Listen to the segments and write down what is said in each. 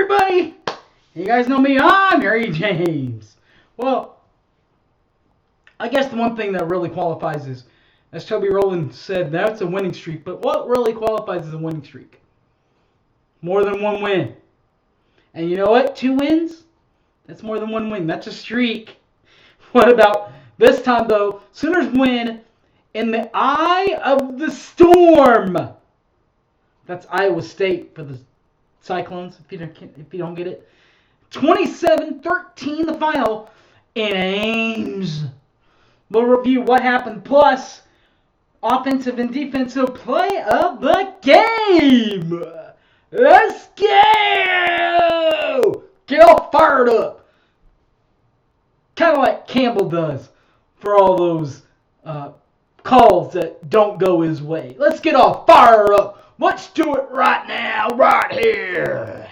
everybody? You guys know me, I'm Harry James. Well, I guess the one thing that really qualifies is, as Toby Rowland said, that's a winning streak. But what really qualifies as a winning streak? More than one win. And you know what? 2 wins? That's more than 1 win. That's a streak. What about this time, though? Sooners win in the eye of the storm. That's Iowa State for the Cyclones, if you don't get it. 27-13 the final in Ames. We'll review what happened, plus offensive and defensive play of the game. Let's go! Get all fired up. Kind of like Campbell does for all those calls that don't go his way. Let's get all fired up. Let's do it right now, right here.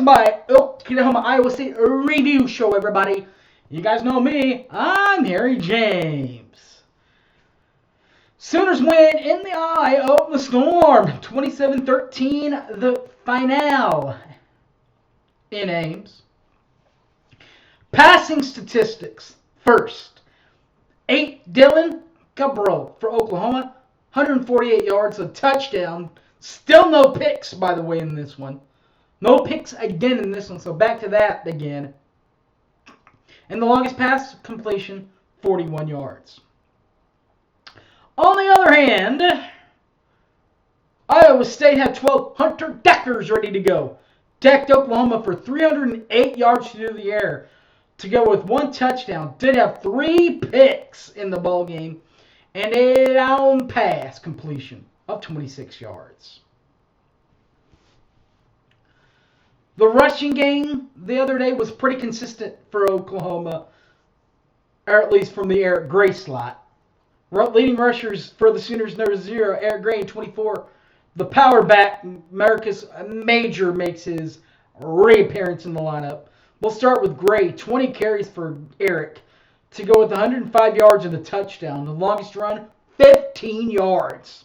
My Oklahoma Iowa State review show, everybody. You guys know me. I'm Harry James. Sooners win in the eye of the storm. 27-13 the final in Ames. Passing statistics first. 8 Dylan Cabral for Oklahoma. 148 yards, a touchdown. Still no picks, by the way, in this one. No picks again in this one, so back to that again. And the longest pass completion, 41 yards. On the other hand, Iowa State had 12 Hunter Deckers ready to go. Decked Oklahoma for 308 yards through the air to go with 1 touchdown. Did have 3 picks in the ball game and a long pass completion of 26 yards. The rushing game the other day was pretty consistent for Oklahoma, or at least from the Eric Gray slot. Leading rushers for the Sooners, number 0, Eric Gray, and 24. The power back, Marcus Major, makes his reappearance in the lineup. We'll start with Gray, 20 carries for Eric to go with 105 yards and a touchdown. The longest run, 15 yards.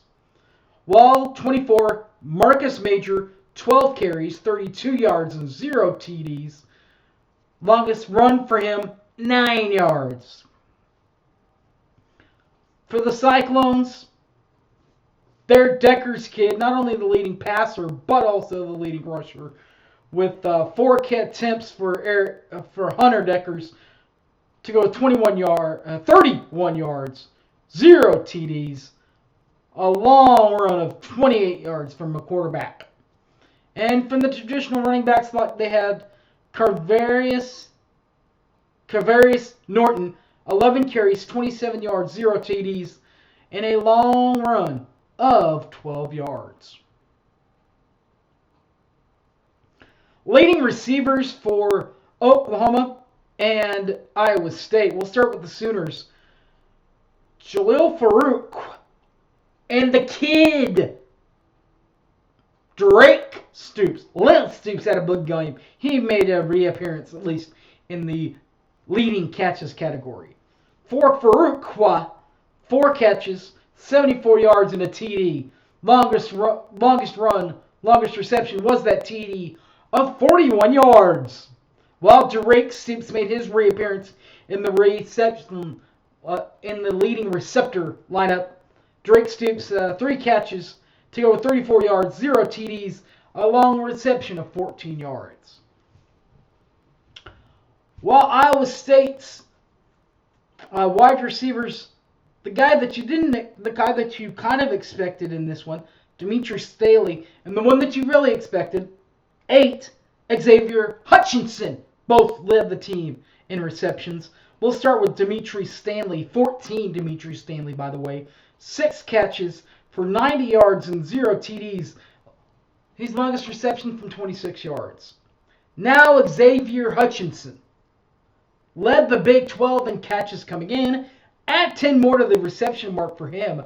While 24, Marcus Major, 12 carries, 32 yards, and 0 TDs. Longest run for him, 9 yards. For the Cyclones, they're Decker's kid, not only the leading passer, but also the leading rusher, with 4 attempts for Hunter Deckers to go with 31 yards, 0 TDs, a long run of 28 yards from a quarterback. And from the traditional running back slot, they had Kavarius Norton, 11 carries, 27 yards, 0 TDs, and a long run of 12 yards. Leading receivers for Oklahoma and Iowa State. We'll start with the Sooners. Jalil Farouk and the kid, Drake Stoops. Lil Stoops had a big game. He made a reappearance, at least in the leading catches category. For Farouk, 4 catches, 74 yards, and a TD. Longest reception was that TD of 41 yards. While Drake Stoops made his reappearance in the leading receptor lineup, Drake Stoops, 3 catches to go with 34 yards, 0 TDs, a long reception of 14 yards. While Iowa State's wide receivers, the guy that you kind of expected in this one, Demetri Staley, and the one that you really expected, 8, Xavier Hutchinson. Both led the team in receptions. We'll start with Demetri Stanley, 14 Demetri Stanley, by the way. 6 catches for 90 yards and 0 TDs. His longest reception from 26 yards. Now Xavier Hutchinson led the Big 12 in catches coming in. Add 10 more to the reception mark for him.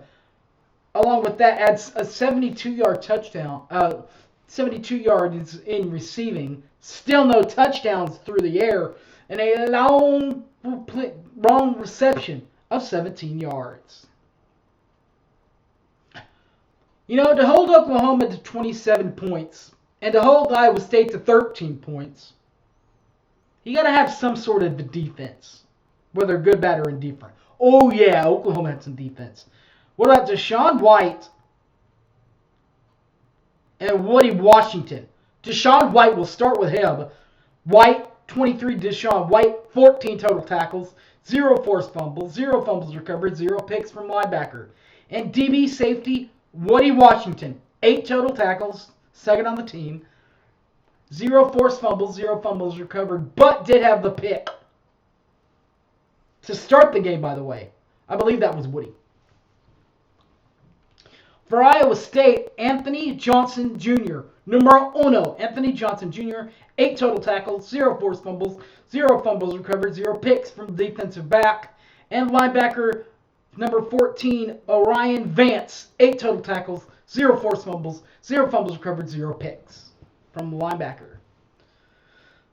Along with that, adds a 72-yard touchdown. 72 yards in receiving. Still no touchdowns through the air. And a long reception of 17 yards. You know, to hold Oklahoma to 27 points and to hold Iowa State to 13 points, you got to have some sort of defense, whether good, bad, or indifferent. Oh, yeah, Oklahoma had some defense. What about Deshaun White and Woody Washington? Deshaun White, will start with him. White, 23, Deshaun White, 14 total tackles, 0 forced fumbles, 0 fumbles recovered, 0 picks from linebacker. And DB safety, Woody Washington, 8 total tackles, second on the team, 0 forced fumbles, 0 fumbles recovered, but did have the pick to start the game, by the way. I believe that was Woody. For Iowa State, Anthony Johnson Jr., numero uno, Anthony Johnson Jr., 8 total tackles, 0 forced fumbles, 0 fumbles recovered, 0 picks from the defensive back, and linebacker number 14, Orion Vance, 8 total tackles, 0 forced fumbles, 0 fumbles recovered, 0 picks from the linebacker.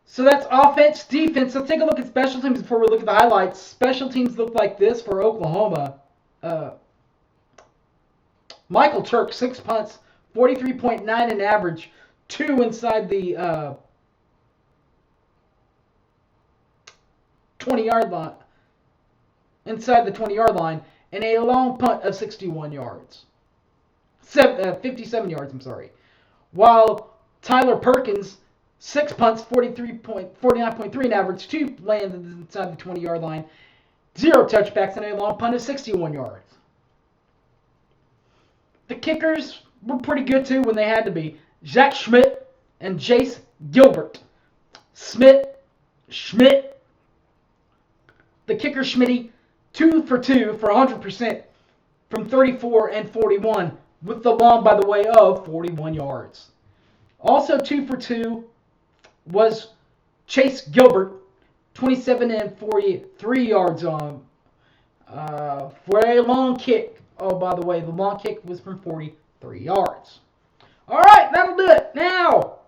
So that's offense, defense. Let's take a look at special teams before we look at the highlights. Special teams look like this for Oklahoma. Michael Turk, 6 punts, 43.9 in average, 2 inside the 20-yard line. Inside the 20-yard line, and a long punt of 61 yards. 57 yards, I'm sorry. While Tyler Perkins, 6 punts, 49.3 in average, 2 landed inside the 20-yard line, 0 touchbacks, and a long punt of 61 yards. The kickers were pretty good, too, when they had to be. Zach Schmidt and Jace Gilbert. Schmidt. The kicker, Schmitty, 2 for 2 for 100% from 34 and 41, with the long, by the way, of 41 yards. Also 2 for 2 was Chase Gilbert, 27 and 43 yards on for a long kick. Oh, by the way, the long kick was from 43 yards. All right, that'll do it. Now,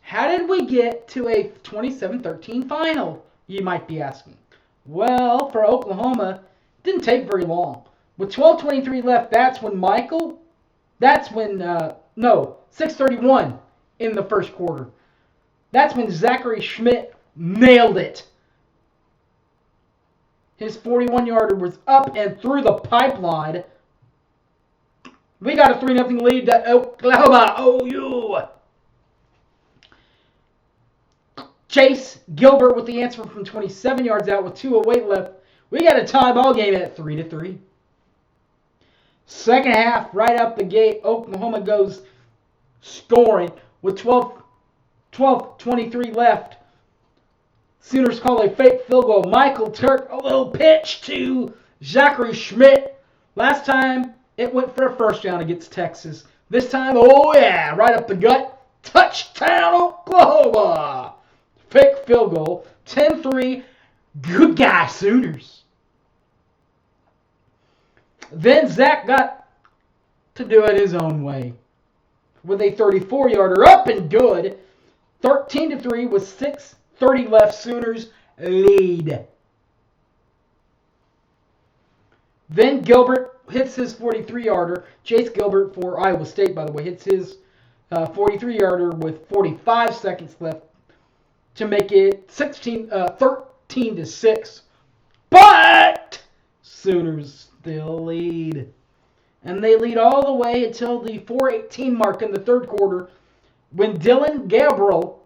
how did we get to a 27-13 final, you might be asking? Well, for Oklahoma, it didn't take very long. With 12:23 left, that's when 6:31 in the first quarter. That's when Zachary Schmidt nailed it. His 41-yarder was up and through the pipeline. We got a 3-0 lead to Oklahoma OU. Chase Gilbert with the answer from 27 yards out with 2:08 left. We got a tie ball game at 3-3. Second half, right out the gate, Oklahoma goes scoring with 12:23 left. Sooners call a fake field goal. Michael Turk, a little pitch to Zachary Schmidt. Last time, it went for a first down against Texas. This time, oh yeah, right up the gut. Touchdown, Oklahoma. Fake field goal. 10-3. Good guy, Sooners. Then Zach got to do it his own way with a 34-yarder up and good. 13-3 with 6:30 left. Sooners lead. Then Gilbert hits his 43-yarder. Chase Gilbert for Iowa State, by the way, hits his 43-yarder with 45 seconds left to make it 13-6. But Sooners still lead. And they lead all the way until the 4:18 mark in the third quarter when Dylan Gabriel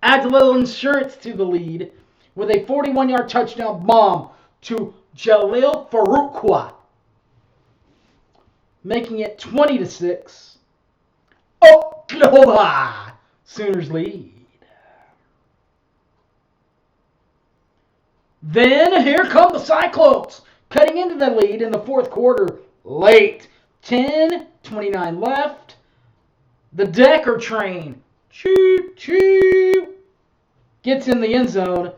adds a little insurance to the lead with a 41-yard touchdown bomb to Jalil Farooqua. making it 20-6. Oklahoma Sooners lead. Then here come the Cyclones, cutting into the lead in the fourth quarter late. 10:29 left. The Decker train, choo-choo, gets in the end zone.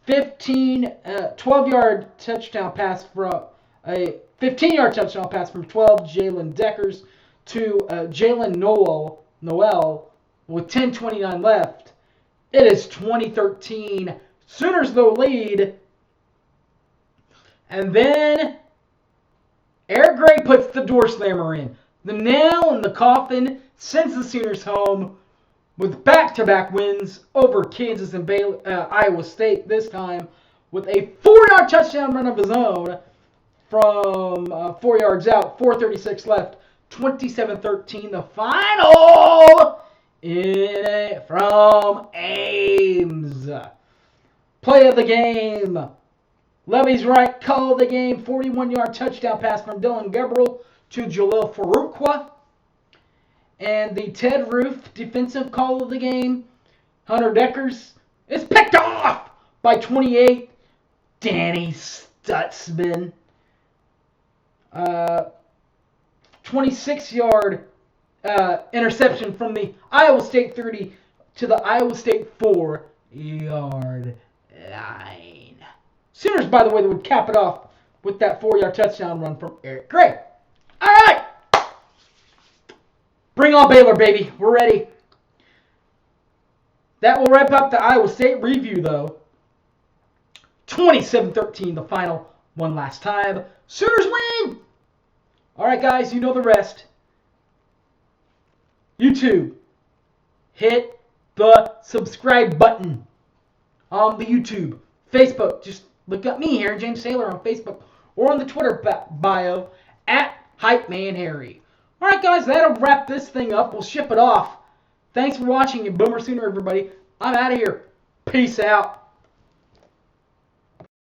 12-yard touchdown pass from a 15-yard touchdown pass from 12 Jalen Deckers to Jalen Noel with 10:29 left. It is 2013. Sooners the lead. And then Eric Gray puts the door slammer in. The nail in the coffin sends the Sooners home with back-to-back wins over Kansas and Iowa State, this time with a 4-yard touchdown run of his own from 4 yards out, 4:36 left, 27-13, the final from Ames. Play of the game. Levy's right call of the game, 41-yard touchdown pass from Dylan Gabriel to Jalil Fuqua. And the Ted Roof defensive call of the game, Hunter Deckers, is picked off by 28, Danny Stutzman. 26-yard interception from the Iowa State 30 to the Iowa State 4-yard line. Sooners, by the way, would cap it off with that 4-yard touchdown run from Eric Gray. All right. Bring on Baylor, baby. We're ready. That will wrap up the Iowa State review, though. 27-13, the final. One last time. Sooners win! All right, guys, you know the rest. YouTube, hit the subscribe button on the YouTube. Facebook, just look up me here, James Taylor, on Facebook, or on the Twitter bio, @HypeManHarry. All right, guys, that'll wrap this thing up. We'll ship it off. Thanks for watching, and Boomer Sooner, everybody. I'm out of here. Peace out.